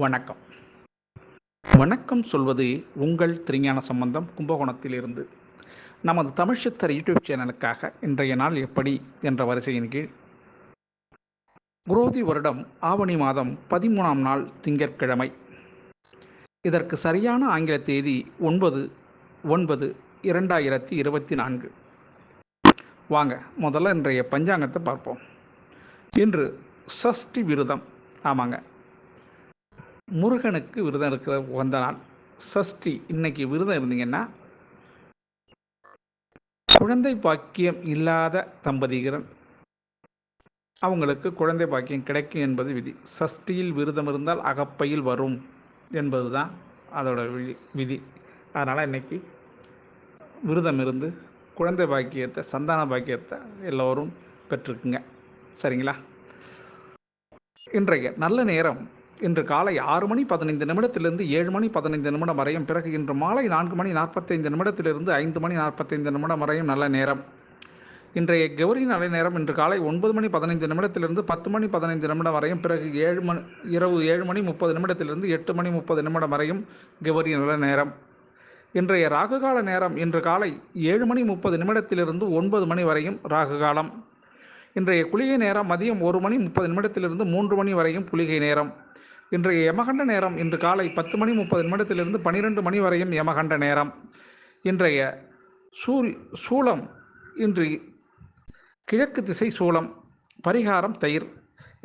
வணக்கம். வணக்கம் சொல்வது உங்கள் திருஞான சம்பந்தம் கும்பகோணத்திலிருந்து. நமது தமிழ் சித்தர் யூடியூப் சேனலுக்காக இன்றைய நாள் எப்படி என்ற வரிசையின் கீழ் குரோதி வருடம் ஆவணி மாதம் 13ஆம் நாள் திங்கட்கிழமை. இதற்கு சரியான ஆங்கில தேதி 9/9/2024. வாங்க முதல்ல இன்றைய பஞ்சாங்கத்தை பார்ப்போம். இன்று சஷ்டி விரதம். ஆமாங்க, முருகனுக்கு விரதம் இருக்கிற உகந்த நாள் சஷ்டி. இன்னைக்கு விரதம் இருந்தீங்கன்னா குழந்தை பாக்கியம் இல்லாத தம்பதிகள் அவங்களுக்கு குழந்தை பாக்கியம் கிடைக்கும் என்பது விதி. சஷ்டியில் விரதம் இருந்தால் அகப்பையில் வரும் என்பது தான் அதோட விதி. அதனால் இன்னைக்கு விரதம் இருந்து குழந்தை பாக்கியத்தை, சந்தான பாக்கியத்தை எல்லோரும் பெற்றுக்குங்க. சரிங்களா? இன்றைய நல்ல நேரம் இன்று காலை 6:15 7 மணி 15 நிமிடம் வரையும், பிறகு இன்று மாலை 4:45 5 மணி 45 நிமிடம் வரையும் நல்ல நேரம். இன்றைய கௌரி நல்ல நேரம் இன்று காலை 9:15 10 மணி 15 நிமிடம் வரையும், பிறகு இரவு 7 மணி 30 8 மணி 30 வரையும் கௌரி நல்ல நேரம். இன்றைய ராகுகால நேரம் இன்று காலை 7 மணி 30 9 மணி வரையும் ராகுகாலம். இன்றைய குளிகை நேரம் மதியம் 1 மணி 30 3 மணி வரையும் குளிகை நேரம். இன்றைய யமகண்ட நேரம் இன்று காலை 10 மணி 30 12 மணி வரையும் யமகண்ட நேரம். இன்றைய சூலம் இன்று கிழக்கு திசை சூலம். பரிகாரம் தயிர்.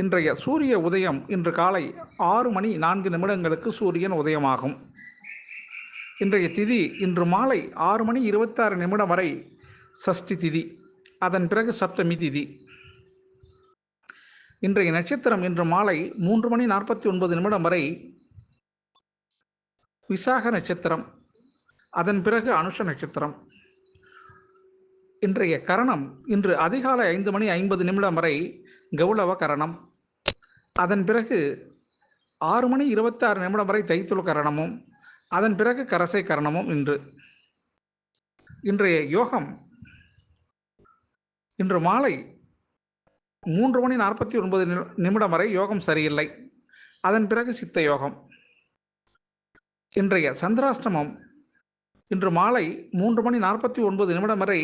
இன்றைய சூரிய உதயம் இன்று காலை 6 மணி 4 நிமிடங்களுக்கு சூரியன் உதயமாகும். இன்றைய திதி இன்று மாலை 6 மணி 26 நிமிடம் வரை சஷ்டி திதி. அதன் பிறகு சப்தமி திதி. இன்றைய நட்சத்திரம் இன்று மாலை 3 மணி 49 நிமிடம் வரை விசாக நட்சத்திரம். அதன் பிறகு அனுஷ நட்சத்திரம். இன்றைய கரணம் இன்று அதிகாலை 5 மணி 50 நிமிடம் வரை கௌளவ கரணம். அதன் பிறகு 6 மணி 26 நிமிடம் வரை தைத்துள கரணமும், அதன் பிறகு கரசை கரணமும். இன்றைய யோகம் இன்று மாலை 3 மணி 49 நிமிடம் வரை யோகம் சரியில்லை. அதன் பிறகு சித்த யோகம். இன்றைய சந்திராஷ்டமம் இன்று மாலை 3 மணி 49 நிமிடம் வரை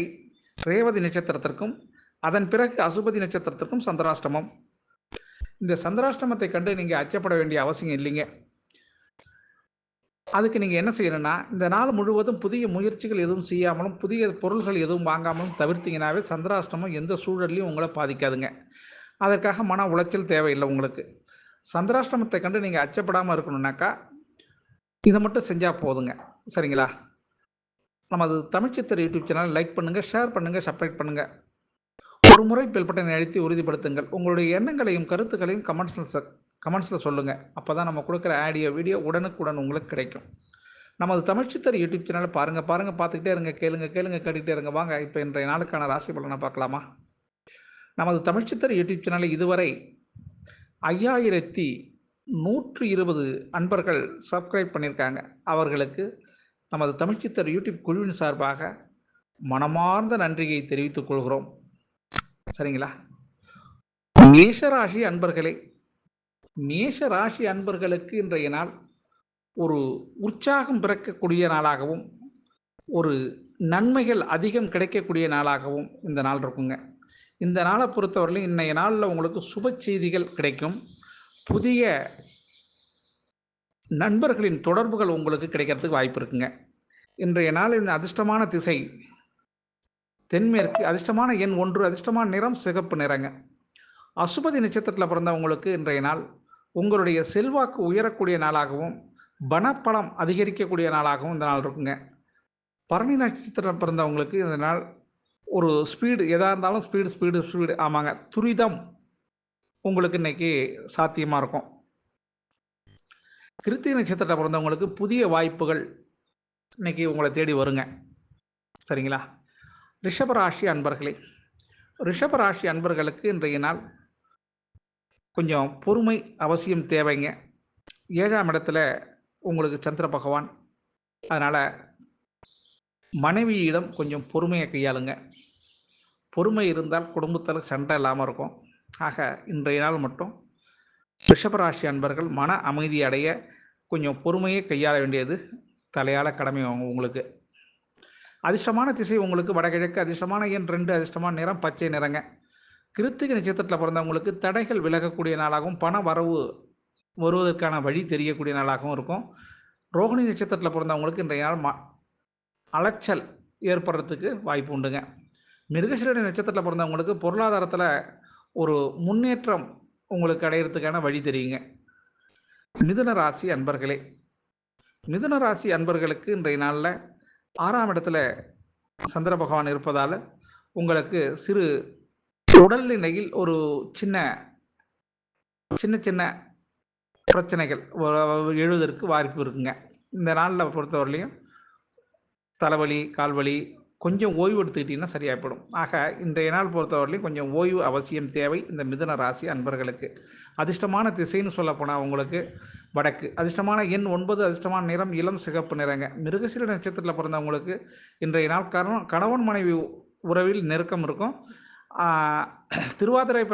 ரேவதி நட்சத்திரத்திற்கும், அதன் பிறகு அசுபதி நட்சத்திரத்திற்கும் சந்திராஷ்டமம். இந்த சந்திராஷ்டமத்தை கண்டு நீங்கள் அச்சப்பட வேண்டிய அவசியம் இல்லைங்க. அதுக்கு நீங்கள் என்ன செய்யணும்னா, இந்த நாள் முழுவதும் புதிய முயற்சிகள் எதுவும் செய்யாமலும் புதிய பொருள்கள் எதுவும் வாங்காமலும் தவிர்த்திங்கனாவே சந்திராஷ்டமம் எந்த சூழல்லையும் உங்களை பாதிக்காதுங்க. அதற்காக மன உளைச்சல் தேவையில்லை உங்களுக்கு. சந்திராஷ்டமத்தை கண்டு நீங்கள் அச்சப்படாமல் இருக்கணும்னாக்கா இதை மட்டும் செஞ்சால் போதுங்க. சரிங்களா? நமது தமிழ்ச்சித்தர் யூடியூப் சேனல் லைக் பண்ணுங்கள், ஷேர் பண்ணுங்கள், சப்ஸ்கிரைப் பண்ணுங்கள். ஒரு முறை பெல் பட்டனை அழுத்தி உறுதிப்படுத்துங்கள். உங்களுடைய எண்ணங்களையும் கருத்துக்களையும் கமெண்ட்ஸில் சொல்லுங்கள். அப்போ தான் நம்ம கொடுக்குற ஆடியோ வீடியோ உடனுக்குடன் உங்களுக்கு கிடைக்கும். நமது தமிழ்ச்சித்தர் யூடியூப் சேனலை பாருங்கள் பார்த்துக்கிட்டே இருங்க, கேட்டுக்கிட்டே இருங்க. வாங்க இப்போ இன்றைய நாளுக்கான ராசி பலனை பார்க்கலாமா? நமது தமிழ்ச்சித்தர் யூடியூப் சேனலை இதுவரை 5120 அன்பர்கள் சப்ஸ்கிரைப் பண்ணியிருக்காங்க. அவர்களுக்கு நமது தமிழ்ச்சித்தர் யூடியூப் குழுவின் சார்பாக மனமார்ந்த நன்றியை தெரிவித்துக் கொள்கிறோம். சரிங்களா? மேஷராசி அன்பர்களே, மேஷராசி அன்பர்களுக்கு இன்றைய நாள் ஒரு உற்சாகம் பிறக்கக்கூடிய நாளாகவும், ஒரு நன்மைகள் அதிகம் கிடைக்கக்கூடிய நாளாகவும் இந்த நாள் இருக்குங்க. இந்த நாளை பொறுத்தவரையிலும் இன்றைய நாளில் உங்களுக்கு சுப செய்திகள் கிடைக்கும். புதிய நண்பர்களின் தொடர்புகள் உங்களுக்கு கிடைக்கிறதுக்கு வாய்ப்பு இருக்குங்க. இன்றைய நாளின் அதிர்ஷ்டமான திசை தென்மேற்கு, அதிர்ஷ்டமான எண் 1, அதிர்ஷ்டமான நிறம் சிகப்பு நிறங்க. அசுபதி நட்சத்திரத்தில் பிறந்தவங்களுக்கு இன்றைய நாள் உங்களுடைய செல்வாக்கு உயரக்கூடிய நாளாகவும் பணப்பலம் அதிகரிக்கக்கூடிய நாளாகவும் இந்த நாள் இருக்குங்க. பரணி நட்சத்திரத்தில் பிறந்தவங்களுக்கு இந்த நாள் ஒரு ஸ்பீடு, எதாக இருந்தாலும் ஸ்பீடு. ஆமாங்க, துரிதம் உங்களுக்கு இன்னைக்கு சாத்தியமாக இருக்கும். கிருத்திகை நட்சத்திரத்தில் பிறந்தவங்களுக்கு புதிய வாய்ப்புகள் இன்னைக்கு உங்களை தேடி வருங்க. சரிங்களா? ரிஷபராசி அன்பர்களே, ரிஷபராசி அன்பர்களுக்கு இன்றைய நாள் கொஞ்சம் பொறுமை அவசியம் தேவைங்க. 7ஆம் இடத்துல உங்களுக்கு சந்திர பகவான். அதனால் மனைவியிடம் கொஞ்சம் பொறுமையை கையாளுங்க. பொறுமை இருந்தால் குடும்பத்தில் சண்டை இல்லாமல் இருக்கும். ஆக இன்றைய நாள் மட்டும் ரிஷபராசி அன்பர்கள் மன அமைதி அடைய கொஞ்சம் பொறுமையை கையாள வேண்டியது தலையால கடமை உங்களுக்கு. அதிர்ஷ்டமான திசை உங்களுக்கு வடகிழக்கு, அதிர்ஷ்டமான எண் 2, அதிர்ஷ்டமான நிறம் பச்சை நிறங்க. கிருத்திகை நட்சத்திரத்தில் பிறந்தவங்களுக்கு தடைகள் விலகக்கூடிய நாளாகவும் பண வரவு வருவதற்கான வழி தெரியக்கூடிய நாளாகவும் இருக்கும். ரோகிணி நட்சத்திரத்தில் பிறந்தவங்களுக்கு இன்றைய நாள் அலைச்சல் ஏற்படுறதுக்கு வாய்ப்பு உண்டுங்க. மிருகசீரிட நட்சத்திரத்தில் பிறந்தவங்களுக்கு பொருளாதாரத்தில் ஒரு முன்னேற்றம் உங்களுக்கு அடையிறதுக்கான வழி தெரியுங்க. மிதுன ராசி அன்பர்களே, மிதுன ராசி அன்பர்களுக்கு இன்றைய நாளில் 6ஆம் இடத்துல சந்திர பகவான் இருப்பதால் உங்களுக்கு சிறு உடல்நிலையில் ஒரு சின்ன சின்ன பிரச்சனைகள் எழுவதற்கு வாய்ப்பு இருக்குங்க. இந்த நாளில் பொறுத்தவரையிலையும் தலைவலி, கால்வலி கொஞ்சம் ஓய்வு எடுத்துக்கிட்டிங்கன்னா சரியாகப்படும். ஆக இன்றைய நாள் பொறுத்தவரையிலையும் கொஞ்சம் ஓய்வு அவசியம் தேவை இந்த மிதுன ராசி அன்பர்களுக்கு. அதிர்ஷ்டமான திசைன்னு சொல்லப்போனால் உங்களுக்கு வடக்கு, அதிர்ஷ்டமான எண் 9, அதிர்ஷ்டமான நிறம் இளம் சிகப்பு நிறங்க. மிருகசீரிட நட்சத்திரத்தில் பிறந்தவங்களுக்கு இன்றைய நாள் கணவன் மனைவி உறவில் நெருக்கம் இருக்கும். திருவாதிரை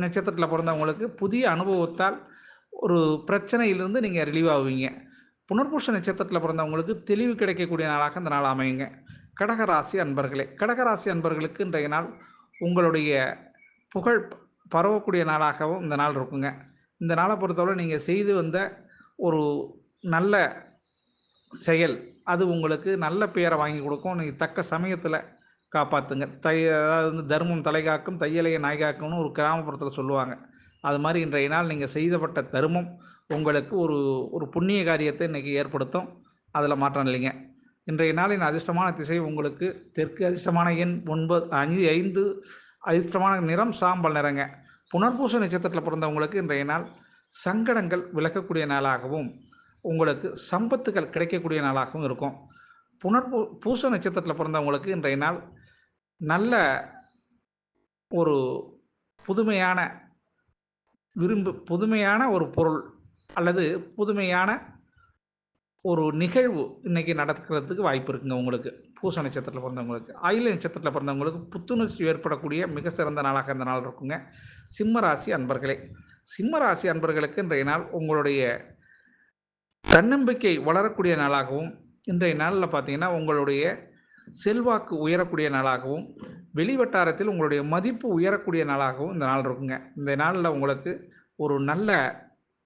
நட்சத்திரத்தில் பிறந்தவங்களுக்கு புதிய அனுபவத்தால் ஒரு பிரச்சனையிலிருந்து நீங்கள் ரிலீவ் ஆகுவீங்க. புனர்பூச நட்சத்திரத்தில் பிறந்தவங்களுக்கு தெளிவு கிடைக்கக்கூடிய நாளாக இந்த நாள் அமையுங்க. கடகராசி அன்பர்களே, கடகராசி அன்பர்களுக்கு இன்றைய நாள் உங்களுடைய புகழ் பரவக்கூடிய நாளாகவும் இந்த நாள் இருக்குங்க. இந்த நாளை பொறுத்தவரை நீங்கள் செய்து வந்த ஒரு நல்ல செயல் அது உங்களுக்கு நல்ல பெயரை வாங்கி கொடுக்கும். நீங்கள் தக்க சமயத்தில் காப்பாற்றுங்க. அதாவது தர்மம் தலைகாக்கும் தையலையை நாய்காக்கும்னு ஒரு கிராமப்புறத்தில் சொல்லுவாங்க. அது மாதிரி இன்றைய நாள் நீங்கள் செய்தப்பட்ட தர்மம் உங்களுக்கு ஒரு புண்ணிய காரியத்தை இன்றைக்கி ஏற்படுத்தும். அதில் மாற்றம் இல்லைங்க. இன்றைய நாளின் அதிர்ஷ்டமான திசை உங்களுக்கு தெற்கு, அதிர்ஷ்டமான எண் 5, அதிர்ஷ்டமான நிறம் சாம்பல் நிறங்க. புனர்பூச நட்சத்திரத்தில் பிறந்தவங்களுக்கு இன்றைய நாள் சங்கடங்கள் விலகக்கூடிய நாளாகவும் உங்களுக்கு சம்பத்துகள் கிடைக்கக்கூடிய நாளாகவும் இருக்கும். பூச நட்சத்திரத்தில் பிறந்தவங்களுக்கு இன்றைய நாள் நல்ல ஒரு புதுமையான ஒரு பொருள் அல்லது புதுமையான ஒரு நிகழ்வு இன்றைக்கி நடக்கிறதுக்கு வாய்ப்பு இருக்குங்க உங்களுக்கு. பூச நட்சத்திரத்தில் பிறந்தவங்களுக்கு. ஆயில்ய நட்சத்திரத்தில் பிறந்தவங்களுக்கு புத்துணர்ச்சி ஏற்படக்கூடிய மிக சிறந்த நாளாக இந்த நாள் இருக்குங்க. சிம்மராசி அன்பர்களே, சிம்மராசி அன்பர்களுக்கு இன்றைய நாள் உங்களுடைய தன்னம்பிக்கை வளரக்கூடிய நாளாகவும் இன்றைய நாளில் பார்த்தீங்கன்னா உங்களுடைய செல்வாக்கு உயரக்கூடிய நாளாகவும் வெளிவட்டாரத்தில் உங்களுடைய மதிப்பு உயரக்கூடிய நாளாகவும் இந்த நாள் இருக்குங்க. இந்த நாளில் உங்களுக்கு ஒரு நல்ல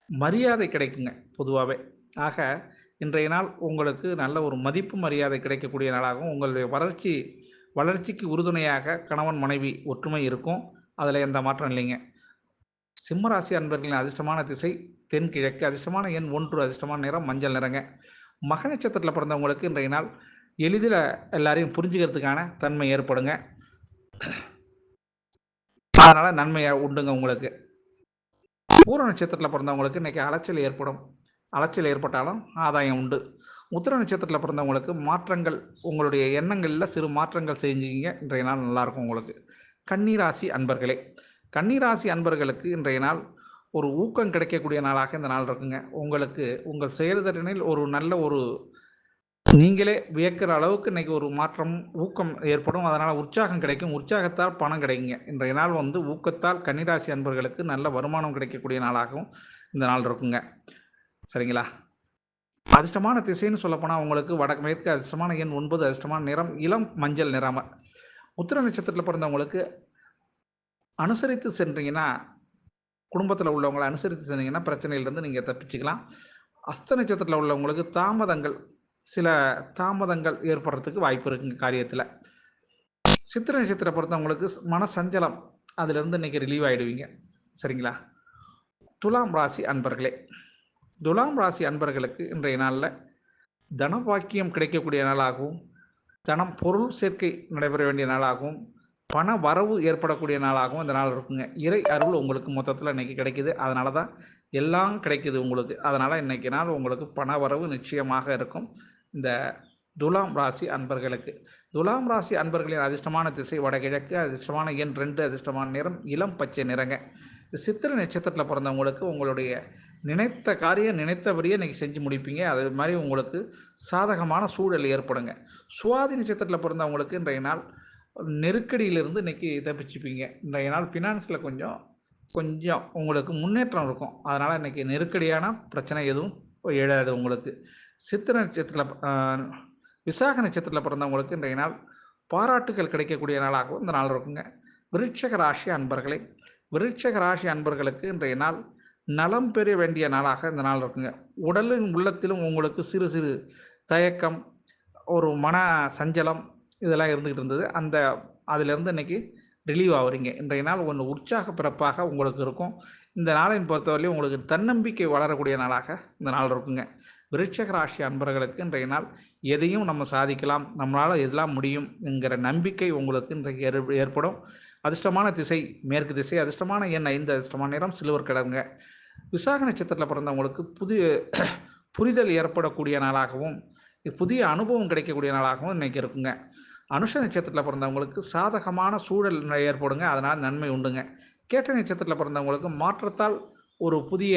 மரியாதை கிடைக்குங்க பொதுவாகவே. ஆக இன்றைய நாள் உங்களுக்கு நல்ல ஒரு மதிப்பு மரியாதை கிடைக்கக்கூடிய நாளாகவும் உங்களுடைய வளர்ச்சிக்கு உறுதுணையாக கணவன் மனைவி ஒற்றுமை இருக்கும். அதில் எந்த மாற்றம் இல்லைங்க. சிம்மராசி அன்பர்களின் அதிர்ஷ்டமான திசை தென்கிழக்கு, அதிர்ஷ்டமான எண் 1, அதிர்ஷ்டமான நிறம் மஞ்சள் நிறங்க. மக நட்சத்திரத்தில் பிறந்தவங்களுக்கு இன்றைய நாள் எளிதில் எல்லாரையும் புரிஞ்சுக்கிறதுக்கான தன்மை ஏற்படுங்க. அதனால் நன்மையை உண்டுங்க உங்களுக்கு. பூர நட்சத்திரத்தில் பிறந்தவங்களுக்கு இன்றைக்கி அலைச்சல் ஏற்பட்டாலும் ஆதாயம் உண்டு. உத்திர நட்சத்திரத்தில் பிறந்தவங்களுக்கு மாற்றங்கள், உங்களுடைய எண்ணங்களில் சிறு மாற்றங்கள் செஞ்சுக்கிங்க. இன்றைய நாள் நல்லாயிருக்கும் உங்களுக்கு. கன்னிராசி அன்பர்களே, கன்னிராசி அன்பர்களுக்கு இன்றைய நாள் ஒரு ஊக்கம் கிடைக்கக்கூடிய நாளாக இந்த நாள் இருக்குங்க. உங்களுக்கு உங்கள் செயல்திறனில் ஒரு நல்ல நீங்களே வியக்கிற அளவுக்கு இன்றைக்கி ஒரு மாற்றம் ஊக்கம் ஏற்படும். அதனால் உற்சாகம் கிடைக்கும். உற்சாகத்தால் பணம் கிடைக்குங்க. இன்றைய நாள் ஊக்கத்தால் கன்னிராசி அன்பர்களுக்கு நல்ல வருமானம் கிடைக்கக்கூடிய நாளாகவும் இந்த நாள் இருக்குங்க. சரிங்களா? அதிர்ஷ்டமான திசைன்னு சொல்லப்போனால் உங்களுக்கு வடக்கு மேற்கு, அதிர்ஷ்டமான எண் 9, அதிர்ஷ்டமான நிறம் இளம் மஞ்சள் நிறம். உத்திர நட்சத்திரத்தில் பிறந்தவங்களுக்கு அனுசரித்து சென்றீங்கன்னா, குடும்பத்தில் உள்ளவங்களை அனுசரித்து சென்றீங்கன்னா பிரச்சனையிலிருந்து நீங்கள் தப்பிச்சுக்கலாம். அஸ்த நட்சத்திரத்தில் உள்ளவங்களுக்கு சில தாமதங்கள் ஏற்படுறதுக்கு வாய்ப்பு இருக்குங்க காரியத்தில். சித்திரை நட்சத்திரத்தை பொறுத்தவங்களுக்கு மனசஞ்சலம் அதிலிருந்து இன்றைக்கி ரிலீவ் ஆகிடுவீங்க. சரிங்களா? துலாம் ராசி அன்பர்களே, துலாம் ராசி அன்பர்களுக்கு இன்றைய நாளில் தனபாக்கியம் கிடைக்கக்கூடிய நாளாகவும் பொருள் சேர்க்கை நடைபெற வேண்டிய நாளாகவும் பண வரவு ஏற்படக்கூடிய நாளாகவும் இந்த நாள் இருக்குங்க. இறை அருள் உங்களுக்கு மொத்தத்தில் இன்றைக்கி கிடைக்கிது. அதனால தான் எல்லாம் கிடைக்கிது உங்களுக்கு. அதனால் இன்றைக்கி நாள் உங்களுக்கு பண வரவு நிச்சயமாக இருக்கும். இந்த துலாம் ராசி அன்பர்களுக்கு. துலாம் ராசி அன்பர்களின் அதிர்ஷ்டமான திசை வடகிழக்கு, அதிர்ஷ்டமான எண் 2, அதிர்ஷ்டமான நிறம் இளம் பச்சை நிறங்க. சித்திரை நட்சத்திரத்தில் பிறந்தவங்களுக்கு உங்களுடைய நினைத்த காரியம் நினைத்தபடியே இன்றைக்கி செஞ்சு முடிப்பீங்க. அது மாதிரி உங்களுக்கு சாதகமான சூழல் ஏற்படுங்க. சுவாதி நட்சத்திரத்தில் பிறந்தவங்களுக்கு இன்றைய நாள் நெருக்கடியிலிருந்து இன்றைக்கி தப்பிச்சுப்பீங்க. இன்றைய நாள் ஃபினான்ஸில் கொஞ்சம் கொஞ்சம் உங்களுக்கு முன்னேற்றம் இருக்கும். அதனால் இன்றைக்கி நெருக்கடியான பிரச்சனை எதுவும் எழாது உங்களுக்கு. சித்திரை நட்சத்திரத்தில் விசாக நட்சத்திரத்தில் பிறந்தவங்களுக்கு இன்றைய நாள் பாராட்டுகள் கிடைக்கக்கூடிய நாளாகவும் இந்த நாள் இருக்குங்க. விருட்சிக ராசி அன்பர்களே, விருட்சிக ராசி அன்பர்களுக்கு இன்றைய நாள் நலம் பெற வேண்டிய நாளாக இந்த நாள் இருக்குங்க. உடலின் உள்ளத்திலும் உங்களுக்கு சிறு சிறு தயக்கம், ஒரு மன சஞ்சலம் இதெல்லாம் இருந்துக்கிட்டு இருந்தது. அதிலிருந்து இன்றைக்கி ரிலீவ் ஆகுறீங்க. இன்றைய நாள் ஒன்று உற்சாக பிறப்பாக உங்களுக்கு இருக்கும். இந்த நாளின் பொறுத்தவரையிலும் உங்களுக்கு தன்னம்பிக்கை வளரக்கூடிய நாளாக இந்த நாள் இருக்குங்க. விருட்சிக ராசி அன்பர்களுக்கு இன்றைய நாள் எதையும் நம்ம சாதிக்கலாம், நம்மளால் எதெல்லாம் முடியும் என்கிற நம்பிக்கை உங்களுக்கு இன்றைக்கு ஏற்படும். அதிர்ஷ்டமான திசை மேற்கு திசை, அதிர்ஷ்டமான எண் 5, அதிர்ஷ்டமான நிறம் சில்வர் கலருங்க. விசாக நட்சத்திரத்தில் பிறந்தவங்களுக்கு புரிதல் ஏற்படக்கூடிய நாளாகவும் புதிய அனுபவம் கிடைக்கக்கூடிய நாளாகவும் இன்றைக்கி இருக்குங்க. அனுஷ நட்சத்திரத்தில் பிறந்தவங்களுக்கு சாதகமான சூழல் ஏற்படுங்க, அதனால் நன்மை உண்டுங்க. கேட்ட நட்சத்திரத்தில் பிறந்தவங்களுக்கு மாற்றத்தால் ஒரு புதிய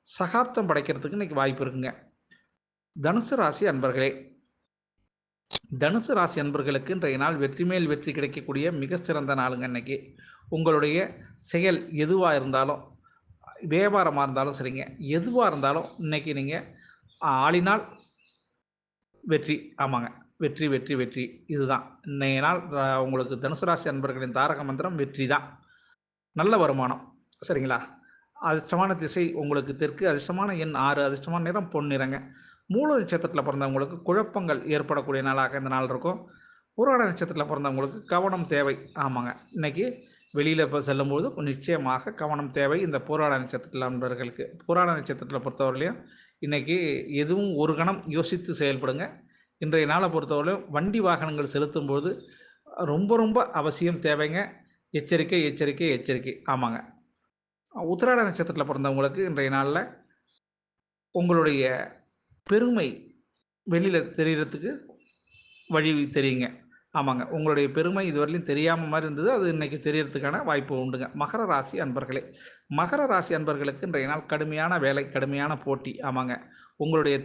சகாப்தம் படைக்கிறதுக்கு இன்றைக்கி வாய்ப்பு இருக்குங்க. தனுசு ராசி அன்பர்களே, தனுசு ராசி அன்பர்களுக்கு இன்றைய நாள் வெற்றி மேல் வெற்றி கிடைக்கக்கூடிய மிக சிறந்த நாளுங்க. இன்றைக்கி உங்களுடைய செயல் எதுவாக இருந்தாலும், வியாபாரமாக இருந்தாலும் சரிங்க, எதுவாக இருந்தாலும் இன்றைக்கி நீங்கள் ஆளினால் வெற்றி. ஆமாங்க, வெற்றி வெற்றி வெற்றி இதுதான் இன்றைய நாள். உங்களுக்கு தனுசு ராசி அன்பர்களின் தாரக மந்திரம் வெற்றி தான். நல்ல வருமானம் சரிங்களா. அதிர்ஷ்டமான திசை உங்களுக்கு தெற்கு, அதிர்ஷ்டமான எண் 6, அதிர்ஷ்டமான நிறம் பொன்னிறங்க. மூல நட்சத்திரத்தில் பிறந்தவங்களுக்கு குழப்பங்கள் ஏற்படக்கூடிய நாளாக இந்த நாள் இருக்கும். பூராட நட்சத்திரத்தில் பிறந்தவங்களுக்கு கவனம் தேவை. ஆமாங்க, இன்றைக்கி வெளியில் இப்போ செல்லும்போது நிச்சயமாக கவனம் தேவை இந்த பூராட நட்சத்திரத்தில் நண்பர்களுக்கு. பூராட நட்சத்திரத்தில் பொறுத்தவரையிலையும் இன்றைக்கி எதுவும் ஒரு கணம் யோசித்து செயல்படுங்க. இன்றைய நாளை பொறுத்தவரையிலும் வண்டி வாகனங்கள் செலுத்தும்போது ரொம்ப ரொம்ப அவசியம் தேவைங்க. எச்சரிக்கை எச்சரிக்கை எச்சரிக்கை. ஆமாங்க, உத்திராட நட்சத்திரத்தில் பிறந்தவங்களுக்கு இன்றைய நாளில் உங்களுடைய பெருமை வெளியில் தெரிகிறதுக்கு வழி தெரியுங்க. ஆமாங்க, உங்களுடைய பெருமை இதுவரையிலும் தெரியாமல் மாதிரி இருந்தது, அது இன்றைக்கி தெரியறதுக்கான வாய்ப்பு உண்டுங்க. மகர ராசி அன்பர்களே, மகர ராசி அன்பர்களுக்கு இன்றைய நாள் கடுமையான வேலை, கடுமையான போட்டி. ஆமாங்க, உங்களுடைய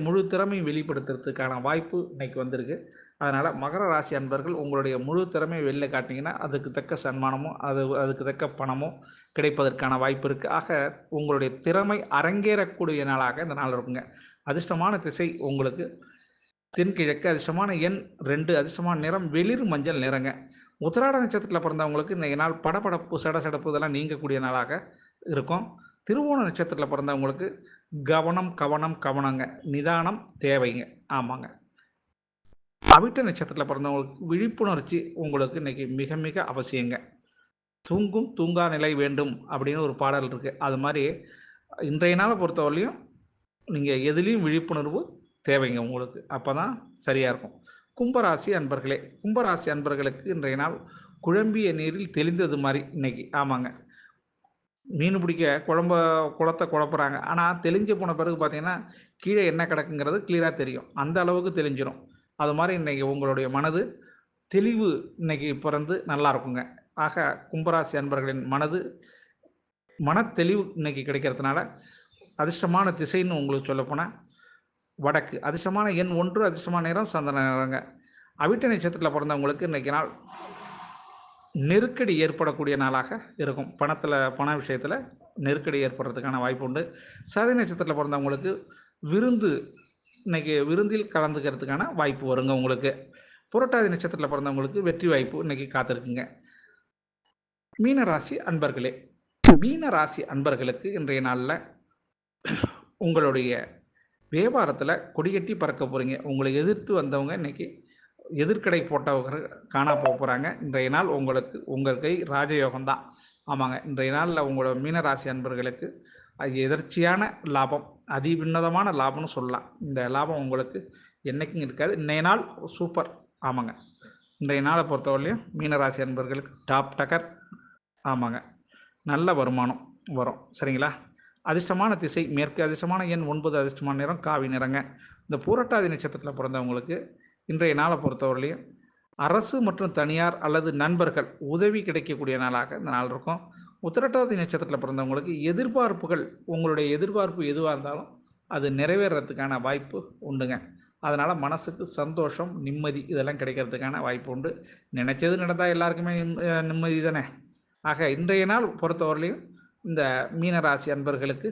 முழு திறமையும் வெளிப்படுத்துறதுக்கான வாய்ப்பு இன்றைக்கி வந்திருக்கு. அதனால் மகர ராசி அன்பர்கள் உங்களுடைய முழு திறமையை வெளியில் காட்டிங்கன்னா அதுக்கு தக்க சன்மானமும் அதுக்கு தக்க பணமும் கிடைப்பதற்கான வாய்ப்பு இருக்குது. ஆக உங்களுடைய திறமை அரங்கேறக்கூடிய நாளாக இந்த நாள் இருக்குங்க. அதிர்ஷ்டமான திசை உங்களுக்கு தென்கிழக்கு, அதிர்ஷ்டமான எண் 2, அதிர்ஷ்டமான நிறம் வெளிர் மஞ்சள் நிறங்க. உத்திராட நட்சத்திரத்தில் பிறந்தவங்களுக்கு இன்றைய நாள் படபடப்பு சடசடப்பு இதெல்லாம் நீங்கக்கூடிய நாளாக இருக்கும். திருவோண நட்சத்திரத்தில் பிறந்தவங்களுக்கு கவனங்க, நிதானம் தேவைங்க. ஆமாங்க, அவிட்ட நட்சத்திரத்தில் பிறந்தவங்களுக்கு விழிப்புணர்ச்சி உங்களுக்கு இன்றைக்கி மிக மிக அவசியங்க. தூங்கும் தூங்கா நிலை வேண்டும் அப்படின்னு ஒரு பாடல் இருக்குது. அது மாதிரி இன்றைய நாளை பொறுத்தவரையிலையும் நீங்கள் எதுலேயும் விழிப்புணர்வு தேவைங்க உங்களுக்கு. அப்போ தான் சரியாக இருக்கும். கும்பராசி அன்பர்களே, கும்பராசி அன்பர்களுக்கு இன்றைய நாள் குழம்பிய நீரில் தெளிந்தது மாதிரி இன்றைக்கி. ஆமாங்க, மீன் பிடிக்க குளத்தை குழப்புறாங்க, ஆனால் தெளிஞ்சு போன பிறகு பார்த்திங்கன்னா கீழே என்ன கிடக்குங்கிறது கிளியராக தெரியும். அந்த அளவுக்கு தெளிஞ்சிடும். அது மாதிரி இன்றைக்கி உங்களுடைய மனது தெளிவு இன்றைக்கி பிறந்து நல்லா இருக்குங்க. ஆக கும்பராசி அன்பர்களின் மனத்தெளிவு இன்றைக்கி கிடைக்கிறதுனால அதிர்ஷ்டமான திசைன்னு உங்களுக்கு சொல்லப்போனால் வடக்கு, அதிர்ஷ்டமான எண் 1, அதிர்ஷ்டமான நிறம் சந்தன நிறங்க. அவிட்ட நட்சத்திரத்தில் பிறந்தவங்களுக்கு இன்றைக்கி நாள் நெருக்கடி ஏற்படக்கூடிய நாளாக இருக்கும். பண விஷயத்தில் நெருக்கடி ஏற்படுறதுக்கான வாய்ப்பு உண்டு. சதய நட்சத்திரத்தில் பிறந்தவங்களுக்கு இன்றைக்கி விருந்தில் கலந்துக்கிறதுக்கான வாய்ப்பு வருங்க உங்களுக்கு. புரட்டாதி நட்சத்திரத்தில் பிறந்தவங்களுக்கு வெற்றி வாய்ப்பு இன்றைக்கி காத்திருக்குங்க. மீனராசி அன்பர்களே, மீனராசி அன்பர்களுக்கு இன்றைய நாளில் உங்களுடைய வியாபாரத்தில் கொடிகட்டி பறக்க போகிறீங்க. உங்களை எதிர்த்து வந்தவங்க இன்றைக்கி எதிர்க்கடை போட்டவங்க காணா போகிறாங்க. இன்றைய நாள் உங்கள் கை ராஜயோகம்தான். ஆமாங்க, இன்றைய நாளில் உங்களோட மீனராசி அன்பர்களுக்கு எதர்ச்சியான லாபம், அதிவிண்ணதமான லாபம்னு சொல்லலாம். இந்த லாபம் உங்களுக்கு என்றைக்கும் இருக்காது. இன்றைய நாள் சூப்பர். ஆமாங்க, இன்றைய நாளை பொறுத்தவரையிலையும் மீனராசி அன்பர்களுக்கு டாப் டக்கர். ஆமாங்க, நல்ல வருமானம் வரும் சரிங்களா. அதிர்ஷ்டமான திசை மேற்கு, அதிர்ஷ்டமான எண் 9, அதிர்ஷ்டமான நிறம் காவி நிறங்க. இந்த பூரட்டாதி நட்சத்திரத்தில் பிறந்தவங்களுக்கு இன்றைய நாளை பொறுத்தவரையிலையும் அரசு மற்றும் தனியார் அல்லது நண்பர்கள் உதவி கிடைக்கக்கூடிய நாளாக இந்த நாள் இருக்கும். உத்திரட்டாதி நட்சத்திரத்தில் பிறந்தவங்களுக்கு உங்களுடைய எதிர்பார்ப்பு எதுவாக இருந்தாலும் அது நிறைவேறதுக்கான வாய்ப்பு உண்டுங்க. அதனால் மனசுக்கு சந்தோஷம், நிம்மதி இதெல்லாம் கிடைக்கிறதுக்கான வாய்ப்பு உண்டு. நினச்சது நடந்தால் எல்லாருக்குமே நிம்மதி தானே. ஆக இன்றைய நாள் பொறுத்தவரையிலையும் இந்த மீனராசி அன்பர்களுக்கு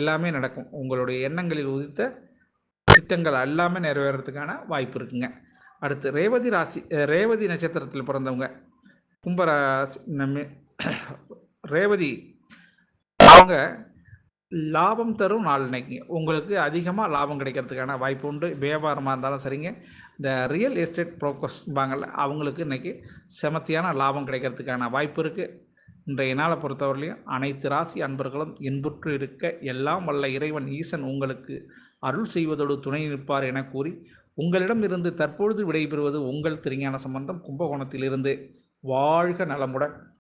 எல்லாமே நடக்கும். உங்களுடைய எண்ணங்களில் உதித்த திட்டங்கள் எல்லாமே நிறைவேறதுக்கான வாய்ப்பு இருக்குங்க. அடுத்து ரேவதி நட்சத்திரத்தில் பிறந்தவங்க கும்பராசி ரேவதி அவங்க லாபம் தரும் நாள் இன்னைக்கு. உங்களுக்கு அதிகமாக லாபம் கிடைக்கிறதுக்கான வாய்ப்பு உண்டு. வியாபாரமாக இருந்தாலும் சரிங்க, இந்த ரியல் எஸ்டேட் ப்ரோக்கர்ஸ்பாங்கள்ல அவங்களுக்கு இன்றைக்கி செமத்தியான லாபம் கிடைக்கிறதுக்கான வாய்ப்பு இருக்குது. இன்றைய நாளை பொறுத்தவரையிலையும் அனைத்து ராசி அன்பர்களும் இன்புற்று இருக்க எல்லாம் வல்ல இறைவன் ஈசன் உங்களுக்கு அருள் செய்வதோடு துணை நிற்பார் என கூறி உங்களிடம் இருந்து தற்பொழுது விடைபெறுவது உங்கள் திருஞான சம்பந்தம் கும்பகோணத்திலிருந்து. வாழ்க நலமுடன்.